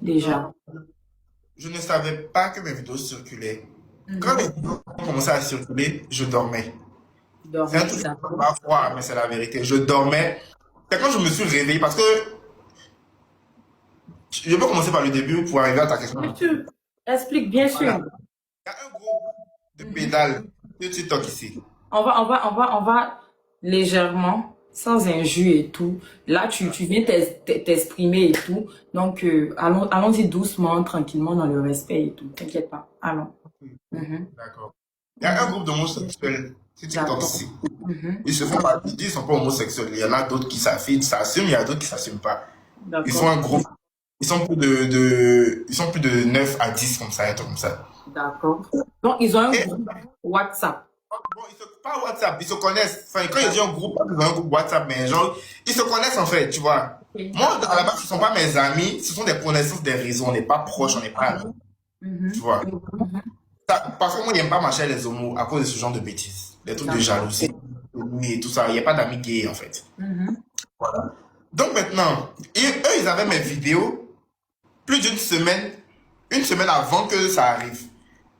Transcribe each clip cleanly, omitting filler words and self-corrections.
déjà. Je ne savais pas que mes vidéos circulaient. Quand les Mhm. vidéos ont commencé à circuler, je dormais. Tu C'est un dormais, truc que je ne peux d'accord. pas croire, mais c'est la vérité. Je dormais. C'est quand je me suis réveillé, parce que je peux commencer par le début pour arriver à ta question. Bien sûr. Explique, bien sûr. Voilà. Il y a un groupe de Mhm. pédales de TikTok ici. On va légèrement, sans injure et tout. Là, tu viens t'exprimer et tout. Donc, allons-y doucement, tranquillement, dans le respect et tout. T'inquiète pas. Allons. Mhm. D'accord. Il y a un Mhm. groupe d'homosexuels sur TikTok D'accord. ici. Mhm. Ils se font pas, ils disent qu'ils sont pas homosexuels. Il y en a d'autres qui s'affirment, s'assument, il y a d'autres qui s'assument pas. Ils sont D'accord. un groupe, ils sont plus de 9 à 10 comme ça, un truc comme ça. D'accord. Donc, ils ont un Et groupe WhatsApp. bon, pas WhatsApp, ils se connaissent. Enfin, quand ils disent un groupe, ils ont un groupe WhatsApp, mais genre, ils se connaissent en fait, tu vois. Ok, Moi, à d'accord. la base, ce ne sont pas mes amis, ce sont des connaissances des réseaux. On n'est pas proches, on n'est pas amis, tu Mhm. vois. Mhm. Parce que moi, j'aime pas marcher les homos à cause de ce genre de bêtises. Des trucs de D'accord. jalousie, et tout ça. Il n'y a pas d'amis gays, en fait. Mhm. Donc maintenant, eux, ils avaient mes vidéos plus une semaine avant que ça arrive.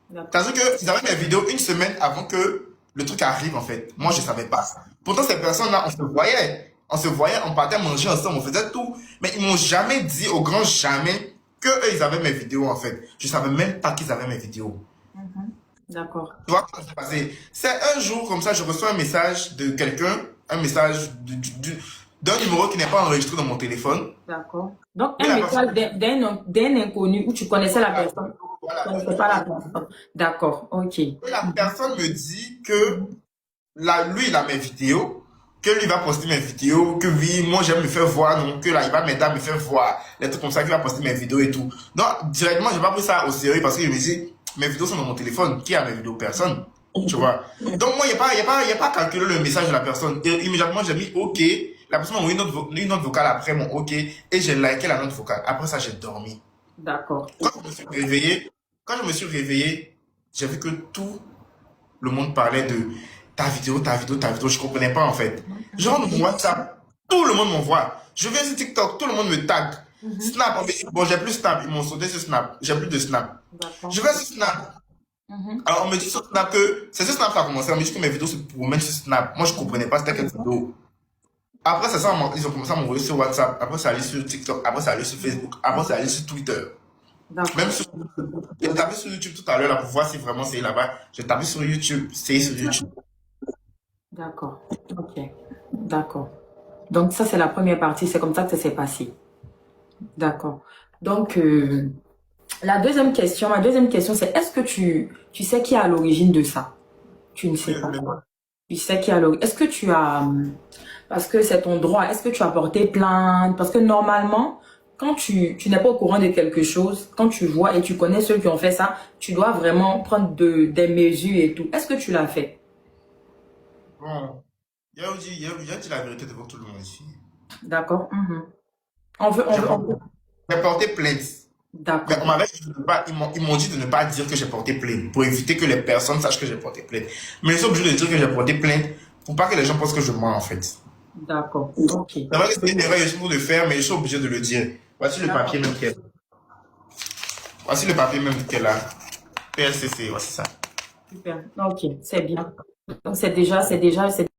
D'accord. C'est-à-dire qu'ils avaient mes vidéos une semaine avant que le truc arrive, en fait. Moi, je ne savais pas. Pourtant, ces personnes-là, on se voyait. On se voyait, on partait manger ensemble, on faisait tout. Mais ils m'ont jamais dit, au grand jamais, que eux, ils avaient mes vidéos, en fait. Je savais même pas qu'ils avaient mes vidéos. Mhm. D'accord. Tu vois comment c'est passé? C'est un jour, comme ça, je reçois un message de quelqu'un, un message d'un numéro qui n'est pas enregistré dans mon téléphone. D'accord. Donc, Et un la personne, message d'un inconnu où tu connaissais la voilà, personne. Tu voilà, d'un connaissais pas la inconnu. personne. D'accord. OK. Et la personne me dit que Mhm. là, lui, il a mes vidéos, que lui va poster mes vidéos, que oui, moi j'aime me faire voir, donc que là, il va m'aider à me faire voir, les trucs comme ça, qu'il va poster mes vidéos et tout. Donc, directement, j'ai pas pris ça au sérieux parce que je me dis, mes vidéos sont dans mon téléphone, qui a mes vidéos? Personne. Tu vois. Donc, moi, il a pas calculé le message de la personne. Et immédiatement, j'ai mis OK. La personne m'a envoyé une note vocale après mon OK et j'ai liké la note vocale. Après ça, j'ai dormi. D'accord. Quand je me suis réveillé, quand je me suis réveillé, j'ai vu que tout le monde parlait de ta vidéo, ta vidéo, ta vidéo. Je comprenais pas en fait. Je rentre dans mon WhatsApp, tout le monde m'envoie. Je viens sur TikTok, tout le monde me tag. Mhm. Snap, bon, j'ai plus Snap, ils m'ont sauté sur Snap. J'ai plus de Snap. D'accord. Je vais sur Snap. Mhm. Alors, on me dit sur Snap que c'est sur Snap que ça a commencé. On me dit que mes vidéos se promènent sur Snap. Moi, je comprenais pas c'était quelle vidéo. Après, c'est ça, ils ont commencé à m'envoyer sur WhatsApp. Après, ça allait sur TikTok. Après, ça allait sur Facebook. Après, ça allait sur Twitter. Même D'accord. sur j'ai tapé sur YouTube tout à l'heure là pour voir si vraiment c'est là-bas. J'ai tapé sur YouTube, c'est sur YouTube. D'accord. OK. D'accord. Donc, ça, c'est la première partie. C'est comme ça que ça s'est passé. D'accord. Donc, ma deuxième question, c'est est-ce que tu sais qui est à l'origine de ça? Tu ne Oui, sais pas. mais Tu sais qui est à l'origine. Est-ce que tu as, parce que c'est ton droit, est-ce que tu as porté plainte? Parce que normalement, quand tu n'es pas au courant de quelque chose, quand tu vois et tu connais ceux qui ont fait ça, tu dois vraiment prendre des mesures et tout. Est-ce que tu l'as fait? bon, il a dit la vérité devant tout le monde ici. D'accord? Mhm. On veut, on J'ai veut, porté, on veut. j'ai porté plainte. Mais on D'accord. m'avait dit de ne pas, ils m'ont dit de ne pas dire que j'ai porté plainte pour éviter que les personnes sachent que j'ai porté plainte. Mais ils sont obligés de dire que j'ai porté plainte pour pas que les gens pensent que je mens en fait. D'accord. OK. C'est vrai que c'est une erreur de faire, mais ils sont obligés de le dire. Voici le papier D'accord. même qui est là. Voici le papier même qui est là. PSCC, voici ça. Super. OK. C'est bien. Donc, c'est déjà,